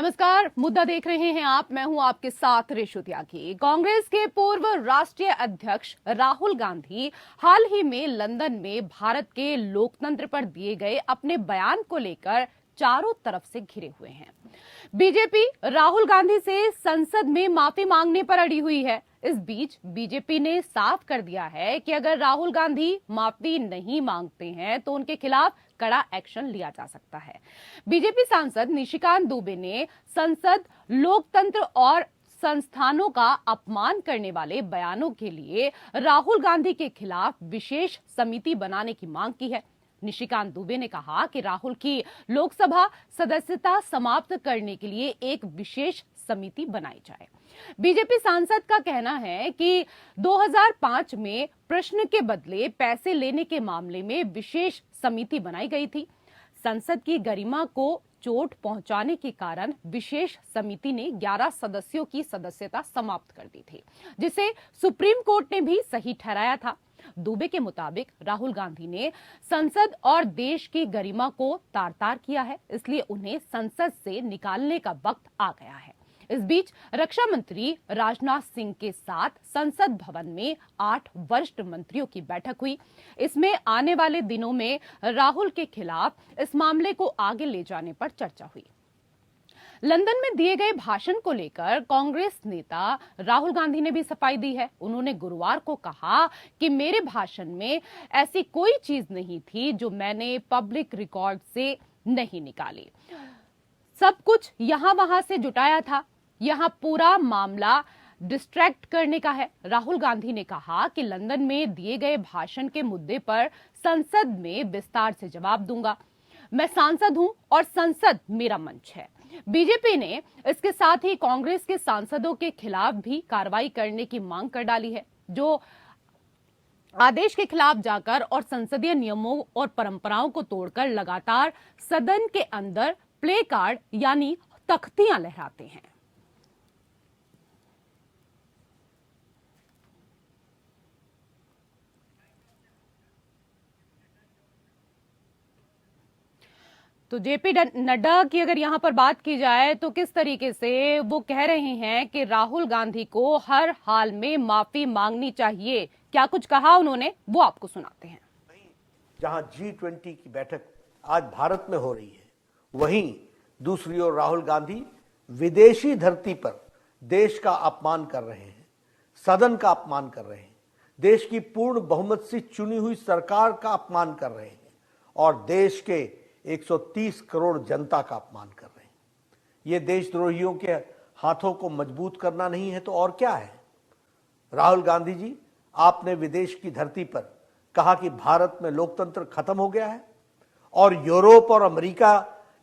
नमस्कार, मुद्दा देख रहे हैं आप। मैं हूं आपके साथ रेशु त्यागी। कांग्रेस के पूर्व राष्ट्रीय अध्यक्ष राहुल गांधी हाल ही में लंदन में भारत के लोकतंत्र पर दिए गए अपने बयान को लेकर चारों तरफ से घिरे हुए हैं। बीजेपी राहुल गांधी से संसद में माफी मांगने पर अड़ी हुई है। इस बीच बीजेपी ने साफ कर दिया है कि अगर राहुल गांधी माफी नहीं मांगते हैं तो उनके खिलाफ कड़ा एक्शन लिया जा सकता है। बीजेपी सांसद निशिकांत दुबे ने संसद, लोकतंत्र और संस्थानों का अपमान करने वाले बयानों के लिए राहुल गांधी के खिलाफ विशेष समिति बनाने की मांग की है। निशिकांत दुबे ने कहा कि राहुल की लोकसभा सदस्यता समाप्त करने के लिए एक विशेष समिति बनाई जाए। बीजेपी सांसद का कहना है कि 2005 में प्रश्न के बदले पैसे लेने के मामले में विशेष समिति बनाई गई थी। संसद की गरिमा को चोट पहुंचाने के कारण विशेष समिति ने 11 सदस्यों की सदस्यता समाप्त कर दी थी, जिसे सुप्रीम कोर्ट ने भी सही ठहराया था। दुबे के मुताबिक राहुल गांधी ने संसद और देश की गरिमा को तार-तार किया है, इसलिए उन्हें संसद से निकालने का वक्त आ गया है। इस बीच रक्षा मंत्री राजनाथ सिंह के साथ संसद भवन में 8 वरिष्ठ मंत्रियों की बैठक हुई। इसमें आने वाले दिनों में राहुल के खिलाफ इस मामले को आगे ले जाने पर चर्चा हुई। लंदन में दिए गए भाषण को लेकर कांग्रेस नेता राहुल गांधी ने भी सफाई दी है। उन्होंने गुरुवार को कहा कि मेरे भाषण में ऐसी कोई चीज नहीं थी जो मैंने पब्लिक रिकॉर्ड से नहीं निकाली। सब कुछ यहां वहां से जुटाया था। यहां पूरा मामला डिस्ट्रैक्ट करने का है। राहुल गांधी ने कहा कि लंदन में दिए गए भाषण के मुद्दे पर संसद में विस्तार से जवाब दूंगा। मैं सांसद हूं और संसद मेरा मंच है। बीजेपी ने इसके साथ ही कांग्रेस के सांसदों के खिलाफ भी कार्रवाई करने की मांग कर डाली है, जो आदेश के खिलाफ जाकर और संसदीय नियमों और परंपराओं को तोड़कर लगातार सदन के अंदर प्ले कार्ड यानी तख्तियां लहराते हैं। तो जेपी नड्डा की अगर यहां पर बात की जाए तो किस तरीके से वो कह रहे हैं कि राहुल गांधी को हर हाल में माफी मांगनी चाहिए। क्या कुछ कहा उन्होंने, वो आपको सुनाते हैं। जहां G20 की बैठक आज भारत में हो रही है, वहीं दूसरी ओर राहुल गांधी विदेशी धरती पर देश का अपमान कर रहे हैं, सदन का अपमान कर रहे हैं, देश की पूर्ण बहुमत से चुनी हुई सरकार का अपमान कर रहे हैं और देश के 130 करोड़ जनता का अपमान कर रहे हैं। ये देशद्रोहियों के हाथों को मजबूत करना नहीं है तो और क्या है। राहुल गांधी जी, आपने विदेश की धरती पर कहा कि भारत में लोकतंत्र खत्म हो गया है और यूरोप और अमेरिका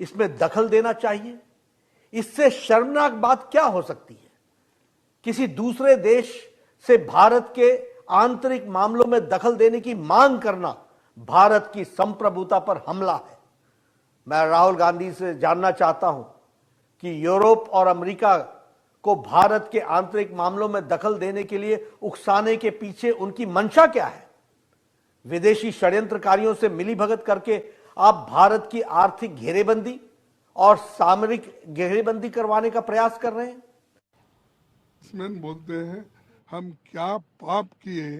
इसमें दखल देना चाहिए। इससे शर्मनाक बात क्या हो सकती है। किसी दूसरे देश से भारत के आंतरिक मामलों में दखल देने की मांग करना भारत की संप्रभुता पर हमला है। मैं राहुल गांधी से जानना चाहता हूं कि यूरोप और अमेरिका को भारत के आंतरिक मामलों में दखल देने के लिए उकसाने के पीछे उनकी मंशा क्या है। विदेशी षड्यंत्रकारियों से मिलीभगत करके आप भारत की आर्थिक घेरेबंदी और सामरिक घेरेबंदी करवाने का प्रयास कर रहे हैं। बोलते हैं हम क्या पाप किए,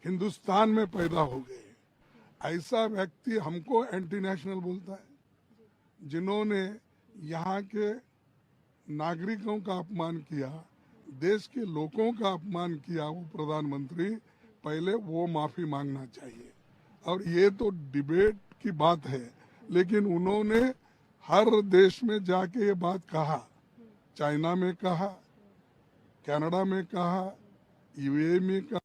हिंदुस्तान में पैदा हो गए। ऐसा व्यक्ति हमको एंटी नेशनल बोलता है। जिन्होंने यहाँ के नागरिकों का अपमान किया, देश के लोगों का अपमान किया, वो प्रधानमंत्री, पहले वो माफी मांगना चाहिए। और ये तो डिबेट की बात है, लेकिन उन्होंने हर देश में जाके ये बात कहा। चाइना में कहा, कनाडा में कहा, यूएई में कहा।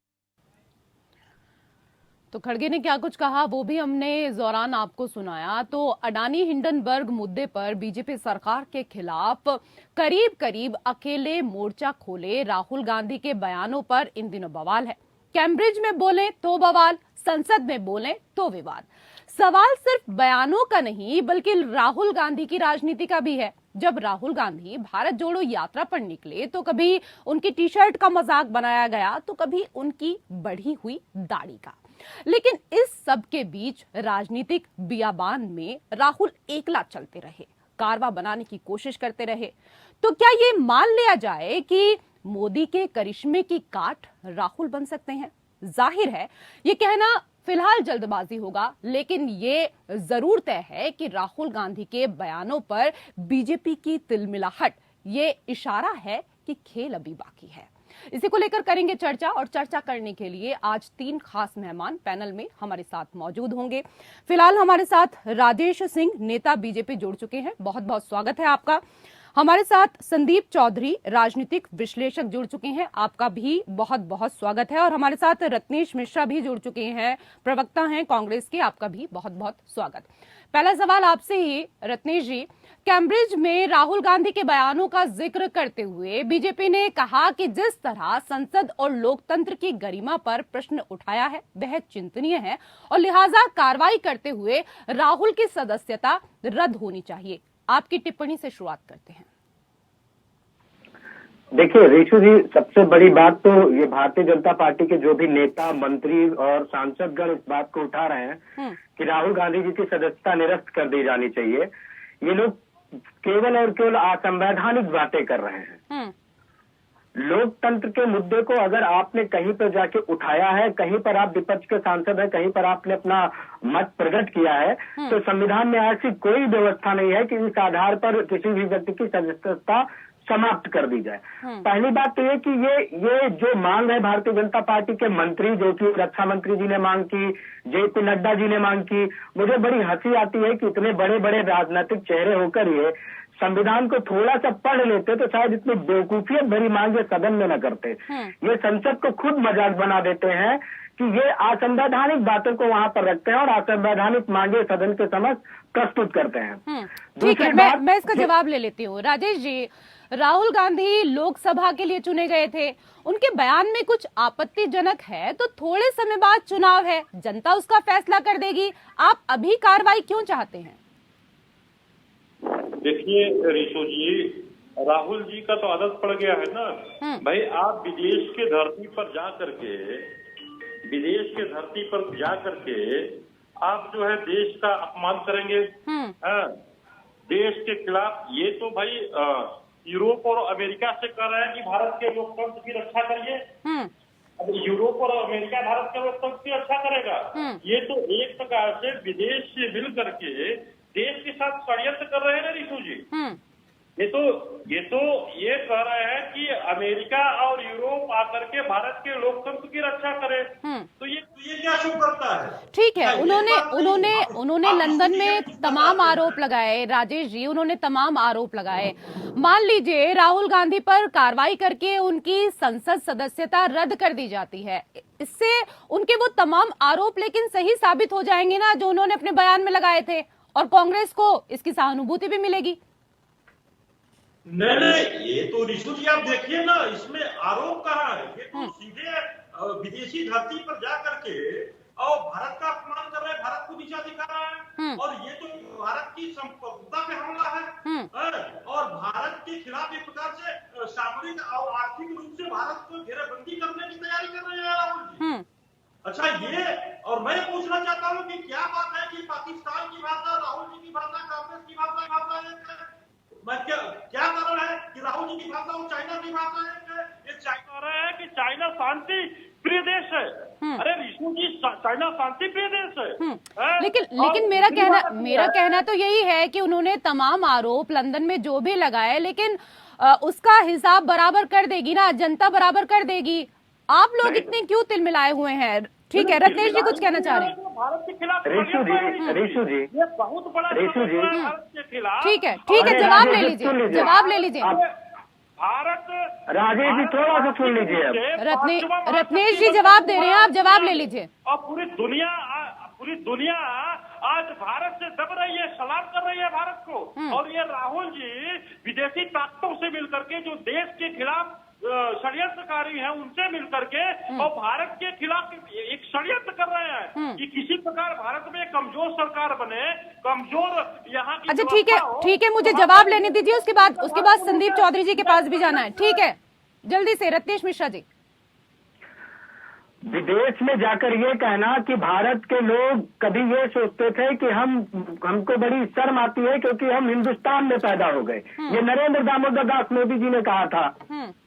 तो खड़गे ने क्या कुछ कहा वो भी हमने इस दौरान आपको सुनाया। तो अडानी हिंडनबर्ग मुद्दे पर बीजेपी सरकार के खिलाफ करीब करीब अकेले मोर्चा खोले राहुल गांधी के बयानों पर इन दिनों बवाल है। कैम्ब्रिज में बोले तो बवाल, संसद में बोले तो विवाद। सवाल सिर्फ बयानों का नहीं बल्कि राहुल गांधी की राजनीति का भी है। जब राहुल गांधी भारत जोड़ो यात्रा पर निकले तो कभी उनकी टी शर्ट का मजाक बनाया गया तो कभी उनकी बढ़ी हुई दाढ़ी का। लेकिन इस सब के बीच राजनीतिक बियाबान में राहुल एकला चलते रहे। कारवा बनाने की कोशिश करते रहे। तो क्या ये मान लिया जाए कि मोदी के करिश्मे की काट राहुल बन सकते हैं? जाहिर है ये कहना फिलहाल जल्दबाजी होगा, लेकिन ये जरूर तय है कि राहुल गांधी के बयानों पर बीजेपी की तिलमिलाहट ये इशारा है कि खेल अभी बाकी है। इसी को लेकर करेंगे चर्चा, और चर्चा करने के लिए आज 3 खास मेहमान पैनल में हमारे साथ मौजूद होंगे। फिलहाल हमारे साथ राजेश सिंह, नेता बीजेपी, जुड़ चुके हैं। बहुत बहुत स्वागत है आपका। हमारे साथ संदीप चौधरी, राजनीतिक विश्लेषक, जुड़ चुके हैं। आपका भी बहुत बहुत स्वागत है। और हमारे साथ रत्नेश मिश्रा भी जुड़ चुके हैं, प्रवक्ता हैं कांग्रेस के। आपका भी बहुत बहुत स्वागत। पहला सवाल आपसे ही रत्नेश जी, कैम्ब्रिज में राहुल गांधी के बयानों का जिक्र करते हुए बीजेपी ने कहा कि जिस तरह संसद और लोकतंत्र की गरिमा पर प्रश्न उठाया है वह चिंतनीय है और लिहाजा कार्रवाई करते हुए राहुल की सदस्यता रद्द होनी चाहिए। आपकी टिप्पणी से शुरुआत करते हैं। देखिए ऋषु जी, सबसे बड़ी बात तो ये भारतीय जनता पार्टी के जो भी नेता, मंत्री और सांसदगण इस बात को उठा रहे हैं कि राहुल गांधी जी की सदस्यता निरस्त कर दी जानी चाहिए। ये लोग केवल और केवल असंवैधानिक बातें कर रहे हैं। लोकतंत्र के मुद्दे को अगर आपने कहीं पर जाके उठाया है, कहीं पर आप विपक्ष के सांसद हैं, कहीं पर आपने अपना मत प्रकट किया है, तो संविधान में ऐसी कोई व्यवस्था नहीं है कि इस आधार पर किसी भी व्यक्ति की सदस्यता समाप्त कर दी जाए। पहली बात तो ये कि ये जो मांग है भारतीय जनता पार्टी के मंत्री, जो कि रक्षा मंत्री जी ने मांग की, जेपी नड्डा जी ने मांग की, मुझे बड़ी हंसी आती है कि इतने बड़े बड़े राजनीतिक चेहरे होकर ये संविधान को थोड़ा सा पढ़ लेते तो शायद इतनी बेवकूफियत भरी मांग ये सदन में न करते। ये संसद को खुद मजाक बना देते हैं कि ये असंवैधानिक बातों को वहां पर रखते हैं और असंवैधानिक मांगे सदन के समक्ष प्रस्तुत करते हैं। ठीक है, मैं इसका जवाब ले लेती हूँ। राजेश जी, राहुल गांधी लोकसभा के लिए चुने गए थे, उनके बयान में कुछ आपत्तिजनक है तो थोड़े समय बाद चुनाव है, जनता उसका फैसला कर देगी। आप अभी कार्रवाई क्यों चाहते हैं? देखिए ऋषु जी, राहुल जी का तो आदत पड़ गया है ना भाई, आप विदेश के धरती पर जा करके आप जो है देश का अपमान करेंगे, देश के खिलाफ। ये तो भाई यूरोप और अमेरिका से कर रहे हैं कि भारत के लोकतंत्र की रक्षा करिए। अब यूरोप और अमेरिका भारत के लोकतंत्र की रक्षा करेगा? ये तो एक प्रकार से विदेश से मिल करके देश के साथ षड्यंत्र कर रहे हैं ना ऋषु जी। ये कह रहे हैं कि अमेरिका और यूरोप आकर के भारत के लोकतंत्र की रक्षा करे। तो ये क्या शुभ करता है? ठीक है, उन्होंने लंदन में तमाम आरोप लगाए। राजेश जी, उन्होंने तमाम आरोप लगाए। मान लीजिए राहुल गांधी पर कार्रवाई करके उनकी संसद सदस्यता रद्द कर दी जाती है, इससे उनके वो तमाम आरोप लेकिन सही साबित हो जाएंगे ना जो उन्होंने अपने बयान में लगाए थे, और कांग्रेस को इसकी सहानुभूति भी मिलेगी। नहीं, ये तो ऋषु जी आप देखिए ना, इसमें आरोप कहाँ है? ये तो सीधे विदेशी धरती पर जा करके और भारत का अपमान कर रहे हैं, भारत को नीचा दिखा रहा है। और ये तो भारत की संप्रभुता पे हमला है और भारत के खिलाफ एक प्रकार से सामरिक और आर्थिक रूप से भारत को घेराबंदी करने की तैयारी कर रहे हैं राहुल जी। अच्छा, ये और मैं पूछना चाहता हूँ कि क्या बात है कि पाकिस्तान की भाषा, राहुल जी की भाषा, कांग्रेस की भाषा क्या कारण है कि राहुल जी की भाषा और चाइना की भाषा है? ये चाइना रहा है कि चाइना शांति प्रिय देश है। अरे ऋषु जी, चाइना शांति प्रिय देश है। लेकिन मेरा कहना तो यही है कि उन्होंने तमाम आरोप लंदन में जो भी लगाए, लेकिन उसका हिसाब बराबर कर देगी ना, जनता बराबर कर देगी। आप लोग इतने क्यों तिलमिलाए हुए हैं? ठीक है, रत्नेश जी कुछ कहना चाह रहे हैं। भारत के खिलाफ ऋषु जी, ये बहुत बड़ा भारत के खिलाफ। ठीक है, जवाब ले लीजिए। भारत, राजेश जी थोड़ा सा सुन लीजिए। रत्नेश जी जवाब दे रहे हैं, आप जवाब ले लीजिए। और पूरी दुनिया आज भारत से दब रही है, सलाम कर रही है भारत को। और ये राहुल जी विदेशी ताकतों से मिलकर के जो देश के खिलाफ षड्यंत्रकारी हैं उनसे मिलकर के और भारत के खिलाफ एक षड्यंत्र कर रहे हैं कि किसी प्रकार भारत में कमजोर सरकार बने, कमजोर यहाँ की। अच्छा ठीक है, मुझे जवाब लेने दीजिए, उसके बाद संदीप चौधरी जी के पास भी जाना है। ठीक है, जल्दी से रत्नेश मिश्रा जी। विदेश में जाकर ये कहना कि भारत के लोग कभी ये सोचते थे कि हमको बड़ी शर्म आती है क्योंकि हम हिंदुस्तान में पैदा हो गए, ये नरेंद्र दामोदर दास मोदी जी ने कहा था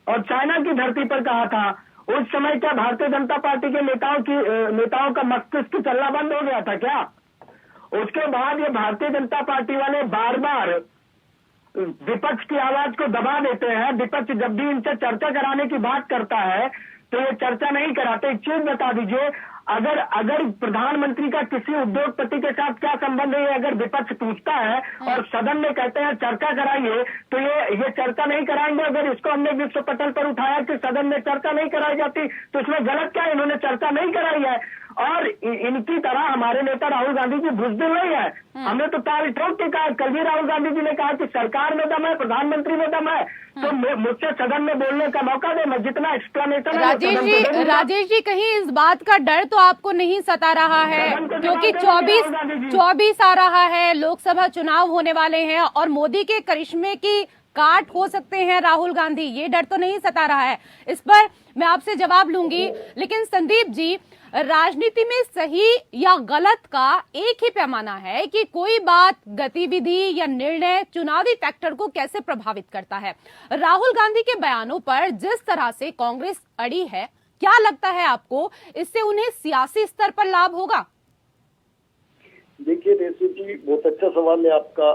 और चाइना की धरती पर कहा था। उस समय क्या भारतीय जनता पार्टी के नेताओं का मस्तिष्क चलना बंद हो गया था क्या? उसके बाद ये भारतीय जनता पार्टी वाले बार बार विपक्ष की आवाज को दबा देते हैं। विपक्ष जब भी इनसे चर्चा कराने की बात करता है तो ये चर्चा नहीं कराते। एक चीज बता दीजिए, अगर प्रधानमंत्री का किसी उद्योगपति के साथ क्या संबंध है, अगर विपक्ष पूछता है और सदन में कहते हैं चर्चा कराइए, तो ये चर्चा नहीं कराएंगे। अगर इसको हमने विश्व पटल पर उठाया कि सदन में चर्चा नहीं कराई जाती, तो इसमें गलत क्या है? इन्होंने चर्चा नहीं कराई है। और इनकी तरह हमारे नेता राहुल गांधी जी बुजदिल नहीं है। हमने तो ताल ठोक के कहा, कल भी राहुल गांधी जी ने कहा कि सरकार में दम है, प्रधानमंत्री में दम है, तो मुझसे सदन में बोलने का मौका दे, मैं जितना एक्सप्लेनेशन राजेश जी कहीं इस बात का डर तो आपको नहीं सता रहा है क्योंकि 24 आ रहा है, लोकसभा चुनाव होने वाले हैं और मोदी के करिश्मे की काट हो सकते हैं राहुल गांधी, ये डर तो नहीं सता रहा है? इस पर मैं आपसे जवाब लूंगी, लेकिन संदीप जी, राजनीति में सही या गलत का एक ही पैमाना है कि कोई बात, गतिविधि या निर्णय चुनावी फैक्टर को कैसे प्रभावित करता है। राहुल गांधी के बयानों पर जिस तरह से कांग्रेस अड़ी है, क्या लगता है आपको इससे उन्हें सियासी स्तर पर लाभ होगा? देखिए रेशु जी, बहुत अच्छा सवाल है आपका।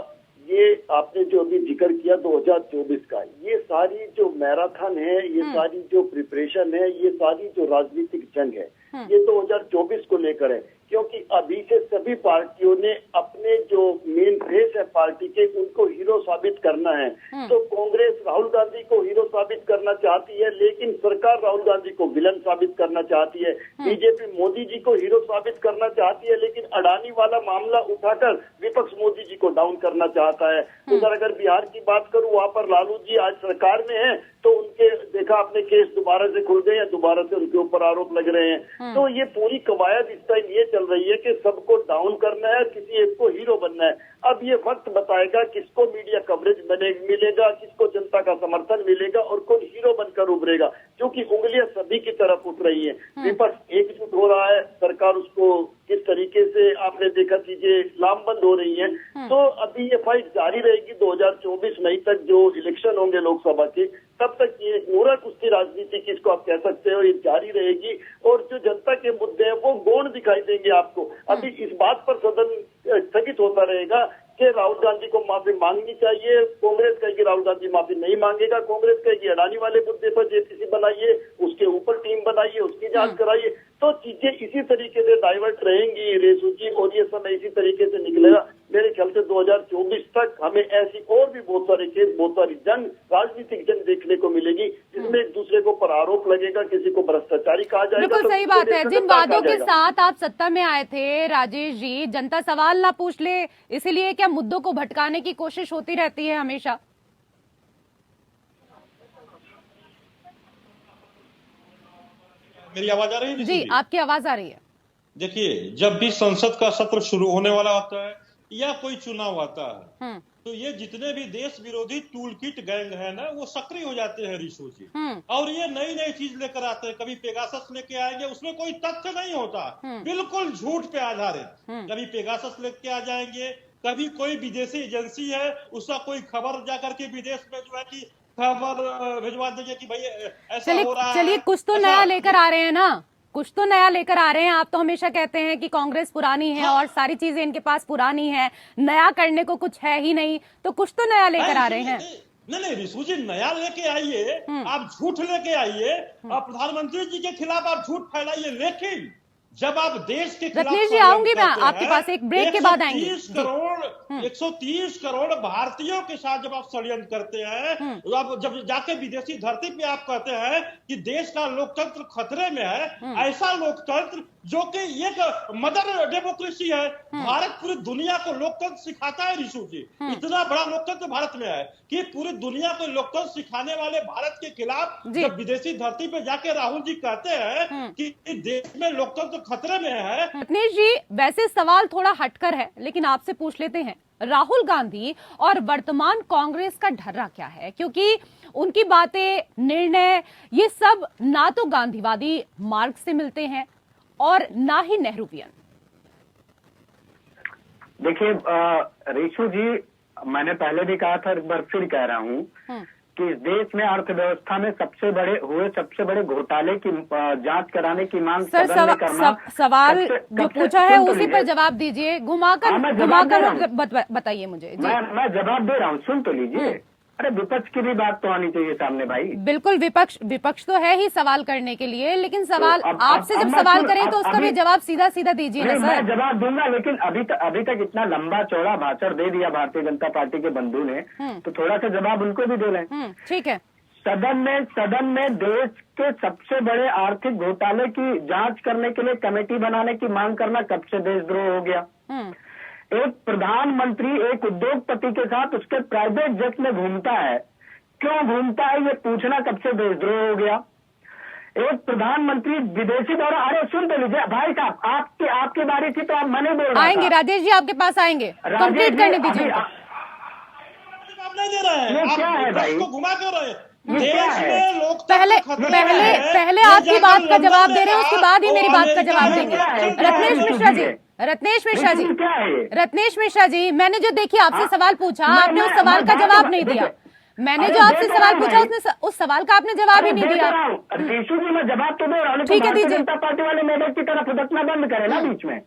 ये आपने जो अभी जिक्र किया 2024 का, ये सारी जो मैराथन है, ये सारी जो प्रिपरेशन है, ये सारी जो राजनीतिक जंग है, ये 2024 को लेकर है। क्योंकि अभी से सभी पार्टियों ने अपने जो मेन फेस है पार्टी के, उनको हीरो साबित करना है। तो कांग्रेस राहुल गांधी को हीरो साबित करना चाहती है, लेकिन सरकार राहुल गांधी को विलन साबित करना चाहती है। बीजेपी मोदी जी को हीरो साबित करना चाहती है, लेकिन अडानी वाला मामला उठाकर विपक्ष मोदी जी को डाउन करना चाहता है। उधर अगर बिहार की बात करूं, वहाँ पर लालू जी आज सरकार में है, तो उनके देखा आपने केस दोबारा से खुल गए या दोबारा से उनके ऊपर आरोप लग रहे हैं। तो ये पूरी कवायद इस टाइम ये चल रही है कि सबको डाउन करना है, किसी एक को हीरो बनना है। अब ये वक्त बताएगा किसको मीडिया कवरेज मिलेगा, किसको जनता का समर्थन मिलेगा और कौन हीरो बनकर उभरेगा, क्योंकि उंगलियां सभी की तरफ उठ रही है। विपक्ष एकजुट हो रहा है, सरकार उसको किस तरीके से आपने देखा चीजें लामबंद हो रही हैं। तो अभी ये फाइट जारी रहेगी 2024 मई तक, जो इलेक्शन होंगे लोकसभा के, तब तक ये नूरा कुश्ती राजनीति किसको आप कह सकते हो, ये जारी रहेगी। और जो जनता के मुद्दे हैं वो गौण दिखाई देंगे आपको। अभी इस बात पर सदन स्थगित होता रहेगा कि राहुल गांधी को माफी मांगनी चाहिए। कांग्रेस कहेगी राहुल गांधी माफी नहीं मांगेगा, कांग्रेस कहेगी अडानी वाले मुद्दे पर जेपीसी बनाइए, उसके ऊपर टीम बनाइए, उसकी जांच कराइए। तो चीजें इसी तरीके से डाइवर्ट रहेंगी रेशु जी, और ये समय इसी तरीके से निकलेगा। मेरे ख्याल से 2024 तक हमें ऐसी और भी बहुत सारे केस, बहुत सारी जंग, राजनीतिक जंग देखने को मिलेगी, जिसमें एक दूसरे को पर आरोप लगेगा, किसी को भ्रष्टाचारी कहा जाएगा। बिल्कुल सही बात है। जिन वादों के साथ आप सत्ता में आए थे राजेश जी, जनता सवाल ना पूछ ले, इसीलिए क्या मुद्दों को भटकाने की कोशिश होती रहती है हमेशा? मेरी आवाज आ रही है? जी, आपकी आवाज आ रही है। देखिए, जब भी संसद का सत्र शुरू होने वाला होता है या कोई चुनाव आता है, तो ये जितने भी देश विरोधी टूल किट गैंग है ना, वो सक्रिय हो जाते हैं रिशु जी। और ये नई नई चीज लेकर आते हैं। कभी पेगासस लेके आएंगे, उसमें कोई तथ्य नहीं होता, बिल्कुल झूठ पे आधारित। कभी पेगासस लेके आ जाएंगे, कभी कोई विदेशी एजेंसी है, उसका कोई खबर जाकर के विदेश में जो है कि खबर भिजवा देंगे कि भाई ऐसा हो रहा है। चलिए, कुछ तो नया लेकर आ रहे हैं ना, कुछ तो नया लेकर आ रहे हैं। आप तो हमेशा कहते हैं कि कांग्रेस पुरानी है और सारी चीजें इनके पास पुरानी है, नया करने को कुछ है ही नहीं, तो कुछ तो नया लेकर आ रहे हैं। नहीं रिशु जी, नया लेके आइए, आप झूठ लेके आइए, आप प्रधानमंत्री जी के खिलाफ आप झूठ फैलाइए, लेकिन जब आप देश के खिलाफ रत्नेश जी, आऊंगी मैं आपके पास, एक ब्रेक के बाद आएंगे। 130 करोड़ भारतीयों के साथ जब आप षड्यंत्र करते हैं, तो आप जब जाके विदेशी धरती पे आप कहते हैं कि देश का लोकतंत्र खतरे में है, ऐसा लोकतंत्र जो कि एक मदर डेमोक्रेसी है। भारत पूरी दुनिया को लोकतंत्र सिखाता है रिशु जी। इतना बड़ा लोकतंत्र भारत में है कि पूरी दुनिया को लोकतंत्र सिखाने वाले भारत के खिलाफ जब विदेशी धरती पे जाके राहुल जी कहते हैं कि देश में लोकतंत्र खतरे में है। रत्नेश जी, वैसे सवाल थोड़ा हटकर है, लेकिन आपसे पूछ लेते हैं, राहुल गांधी और वर्तमान कांग्रेस का ढर्रा क्या है? क्योंकि उनकी बातें, निर्णय, ये सब ना तो गांधीवादी मार्ग से मिलते हैं और ना ही नेहरूवियन। देखिए रेशु जी, मैंने पहले भी कहा था, एक बार फिर कह रहा हूँ कि इस देश में अर्थव्यवस्था में सबसे बड़े घोटाले की जांच कराने की मांग सर, सदन में करना। सवाल जो पूछा है उसी पर जवाब दीजिए, घुमाकर बताइए मुझे। मैं जवाब दे रहा हूँ, सुन तो लीजिए। अरे विपक्ष की भी बात तो आनी चाहिए सामने भाई। बिल्कुल, विपक्ष तो है ही सवाल करने के लिए, लेकिन सवाल तो आपसे जब सवाल करें तो उसका भी जवाब सीधा सीधा दीजिए ना सर। मैं जवाब दूंगा, लेकिन अभी तक इतना लंबा चौड़ा भाषण दे दिया भारतीय जनता पार्टी के बंधु ने, तो थोड़ा सा जवाब उनको भी दे लें। ठीक है। सदन में देश के सबसे बड़े आर्थिक घोटाले की जांच करने के लिए कमेटी बनाने की मांग करना कब से देशद्रोह हो गया? एक प्रधानमंत्री एक उद्योगपति के साथ उसके प्राइवेट जेट में घूमता है, क्यों घूमता है ये पूछना कब से देशद्रोह हो गया? एक प्रधानमंत्री विदेशी दौरा, अरे सुन तो लीजिए भाई साहब, आपकी बारी थी तो आप मैंने बोल रहा आएंगे राजेश जी, आपके पास आएंगे, कंप्लीट करने दीजिए। जवाब नहीं दे रहे हैं, ये क्या है भाई? को घुमा क्यों रहे? पहले आपकी बात का जवाब दे रहे हैं, उसके बाद ही मेरी बात का जवाब देंगे। रत्नेश मिश्रा जी, मैंने जो देखिए आपसे सवाल पूछा, आपने उस सवाल का जवाब नहीं दिया। मैंने जो आपसे सवाल पूछा उसने उस सवाल का आपने जवाब ही नहीं दिया। ऋषु जी, मैं जवाब तो दे रहा हूँ, ठीक है, दीजिए। जनता पार्टी वाले मेढक की तरफ फुदकना बंद करे ना बीच में।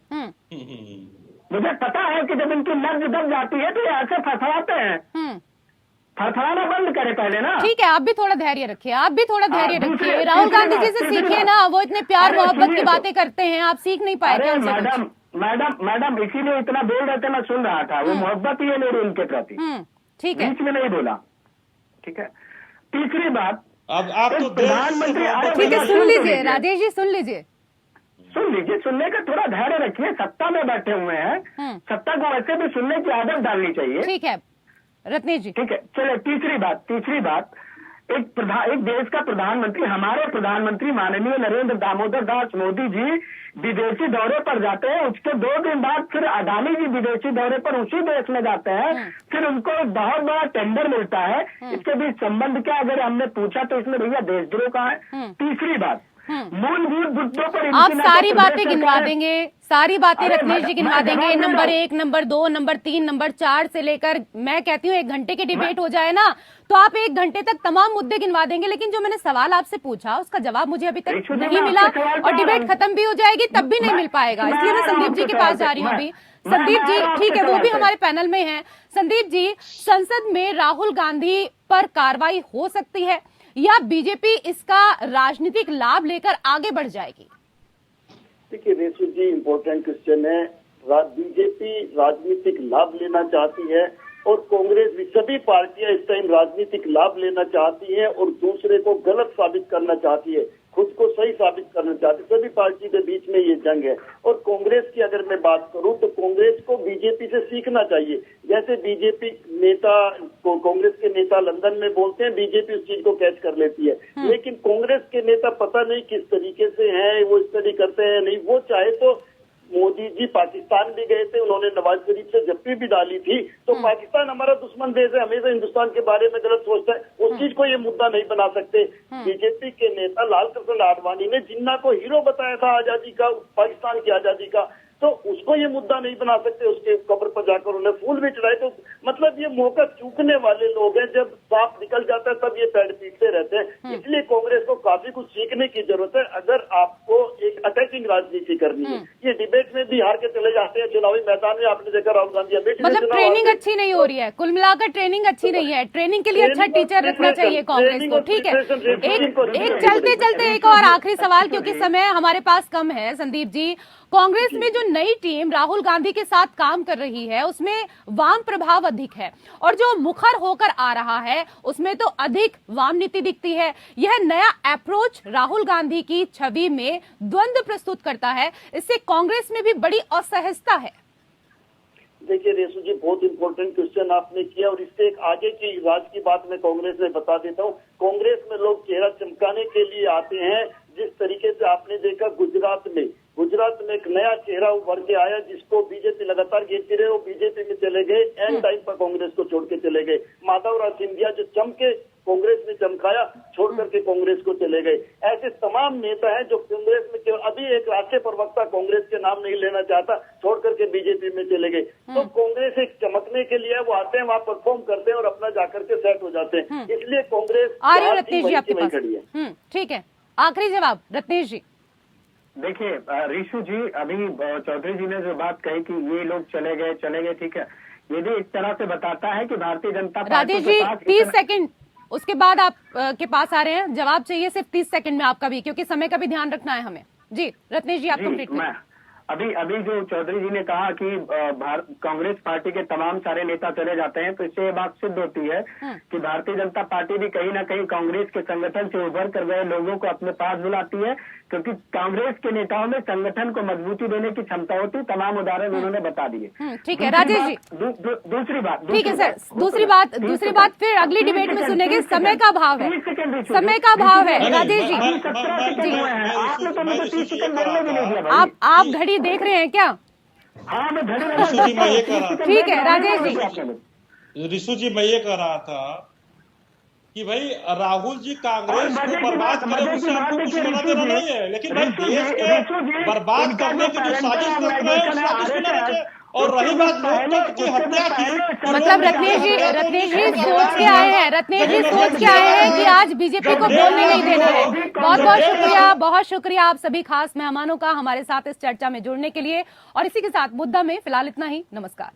मुझे पता है कि जब इनकी नब्ज दब जाती है तो ये ऐसे फड़फड़ाते हैं। फड़फड़ाना बंद करे पहले ना। ठीक है, आप भी थोड़ा धैर्य रखिए, राहुल गांधी जी से सीखिए ना, वो इतने प्यार मोहब्बत की बातें करते हैं, आप सीख नहीं पाए। मैडम इसीलिए इतना बोल रहे थे, मैं सुन रहा था, वो मोहब्बत ही है मेरी उनके प्रति। ठीक है, बीच में नहीं बोला। ठीक है, तीसरी बात, अब आप तो प्रधानमंत्री, ठीक है, सुन लीजिए राजेश जी, सुन लीजिए, सुनने का थोड़ा धैर्य रखिए। सत्ता में बैठे हुए हैं, सत्ता को वैसे भी सुनने की आदत डालनी चाहिए। ठीक है रत्नेश जी। ठीक है, चलो तीसरी बात, एक देश का प्रधानमंत्री, हमारे प्रधानमंत्री माननीय नरेंद्र दामोदर दास मोदी जी विदेशी दौरे पर जाते हैं, उसके 2 दिन बाद फिर अडानी जी विदेशी दौरे पर उसी देश में जाते हैं, फिर उनको एक बहुत बड़ा टेंडर मिलता है। इसके बीच संबंध क्या? अगर हमने पूछा तो इसमें भैया देशद्रोह कहाँ है? तीसरी बात, मूलभूत मुद्दों पर आप सारी बातें गिनवा देंगे, सारी बातें रत्नेश जी गिनवा देंगे, नंबर 1, नंबर 2, नंबर 3, नंबर 4 से लेकर, मैं कहती हूँ 1 घंटे की डिबेट हो जाए ना तो आप 1 घंटे तक तमाम मुद्दे गिनवा देंगे। लेकिन जो मैंने सवाल आपसे पूछा उसका जवाब मुझे अभी तक नहीं मिला, और डिबेट खत्म भी हो जाएगी तब भी नहीं मिल पाएगा। इसलिए मैं संदीप जी के पास जा रही हूँ अभी। संदीप जी, ठीक है, वो भी हमारे पैनल में हैं। संदीप जी, संसद में राहुल गांधी पर कार्रवाई हो सकती है या बीजेपी इसका राजनीतिक लाभ लेकर आगे बढ़ जाएगी? देखिए रेशु जी, इम्पोर्टेंट क्वेश्चन है। बीजेपी राजनीतिक लाभ लेना चाहती है और कांग्रेस भी, सभी पार्टियां इस टाइम राजनीतिक लाभ लेना चाहती हैं और दूसरे को गलत साबित करना चाहती है, खुद को सही साबित करना चाहती है। सभी पार्टी के बीच में ये जंग है। और कांग्रेस की अगर मैं बात करूं तो कांग्रेस को बीजेपी से सीखना चाहिए। जैसे बीजेपी नेता को, कांग्रेस के नेता लंदन में बोलते हैं, बीजेपी उस चीज को कैच कर लेती है, लेकिन कांग्रेस के नेता पता नहीं किस तरीके से हैं, वो स्टडी करते हैं नहीं। वो चाहे तो मोदी जी पाकिस्तान भी गए थे, उन्होंने नवाज शरीफ से जप्पी भी डाली थी, तो पाकिस्तान हमारा दुश्मन देश है, हमेशा हिंदुस्तान के बारे में गलत सोचता है, उस चीज को ये मुद्दा नहीं बना सकते। बीजेपी के नेता लाल कृष्ण आडवाणी ने जिन्ना को हीरो बताया था आजादी का, पाकिस्तान की आजादी का, तो उसको ये मुद्दा नहीं बना सकते। उसके कब्र पर जाकर उन्हें फूल भी चढ़ाए। तो मतलब ये मौका चूकने वाले लोग हैं, जब सांप निकल जाता है तब ये पैर पीटते रहते हैं। इसलिए कांग्रेस को काफी कुछ सीखने की जरूरत है अगर आपको एक अटैकिंग राजनीति करनी है। ये डिबेट में भी हार के चले जाते हैं, चुनावी मैदान में आपने देखा राहुल गांधी अमेठी, मतलब ट्रेनिंग अच्छी नहीं हो रही है, कुल मिलाकर ट्रेनिंग अच्छी नहीं है। ट्रेनिंग के लिए अच्छा टीचर रखना चाहिए कांग्रेस को। ठीक है, एक चलते चलते एक और आखिरी सवाल, क्योंकि समय हमारे पास कम है। संदीप जी, कांग्रेस में जो नई टीम राहुल गांधी के साथ काम कर रही है उसमें वाम प्रभाव अधिक है, और जो मुखर होकर आ रहा है उसमें तो अधिक वाम नीति दिखती है। यह नया अप्रोच राहुल गांधी की छवि में द्वंद्व प्रस्तुत करता है, इससे कांग्रेस में भी बड़ी असहजता है। देखिए रेशु जी, बहुत इंपॉर्टेंट क्वेश्चन आपने किया और इससे एक आगे की राज की बात मैं कांग्रेस में बता देता हूँ। कांग्रेस में लोग चेहरा चमकाने के लिए आते हैं। जिस तरीके से आपने देखा गुजरात में गुजरात में एक नया चेहरा उभर के आया जिसको बीजेपी लगातार घेरती रहे, वो बीजेपी में चले गए, एंड टाइम पर कांग्रेस को छोड़ के चले गए। माधवराव सिंधिया जो चमके कांग्रेस ने चमकाया, छोड़ करके कांग्रेस को चले गए। ऐसे तमाम नेता हैं जो कांग्रेस में केवल अभी एक राष्ट्रीय प्रवक्ता कांग्रेस के नाम नहीं लेना चाहता, छोड़ करके बीजेपी में चले गए। तो कांग्रेस एक चमकने के लिए वो आते हैं, वहाँ परफॉर्म करते हैं और अपना जाकर के सेट हो जाते हैं। इसलिए कांग्रेस रत्नेश जी आपके पास खड़ी है। ठीक है, आखिरी जवाब रत्नेश जी। देखिए ऋषु जी, अभी चौधरी जी ने जो बात कही कि ये लोग चले गए, ठीक है, ये भी एक तरह से बताता है कि भारतीय जनता पार्टी राजेश जी 30 सेकंड, उसके बाद आप के पास आ रहे हैं, जवाब चाहिए सिर्फ 30 सेकंड में आपका भी, क्योंकि समय का भी ध्यान रखना है हमें। जी रत्नेश जी, आप कंप्लीट करें। अभी जो चौधरी जी ने कहा कि कांग्रेस पार्टी के तमाम सारे नेता चले जाते हैं, तो इससे ये बात सिद्ध होती है कि भारतीय जनता पार्टी भी कहीं ना कहीं कांग्रेस के संगठन से उभर कर गए लोगों को अपने पास बुलाती है, क्योंकि कांग्रेस के नेताओं में संगठन को मजबूती देने की क्षमता होती है। तमाम उदाहरण उन्होंने बता दिए। ठीक है राजेश जी, दूसरी बात, ठीक है सर, दूसरी बात फिर अगली डिबेट में सुनेंगे। समय का भाव है, समय का भाव है राजेश जी। आपने तो मुझे 30 सेकंड बोलने भी नहीं दिया। आप घड़ी देख रहे हैं क्या? हाँ, मैं घड़ी ठीक है राजेश जी। ऋषु जी, मैं ये कह रहा था कि भाई राहुल जी कांग्रेस को बर्बाद करे, उससे हमको कुछ लेना देना नहीं है, लेकिन भाई देश के बर्बाद करने की जो साजिश कर रहे हैं उसका कुछ लेना चाहिए। और रही बात लोकतंत्र की हत्या की, मतलब रत्नेश जी सोच के आए हैं, कि आज बीजेपी को बोलने नहीं देना है। बहुत शुक्रिया आप सभी खास मेहमानों का हमारे साथ इस चर्चा में जुड़ने के लिए। और इसी के साथ मुद्दा में फिलहाल इतना ही। नमस्कार।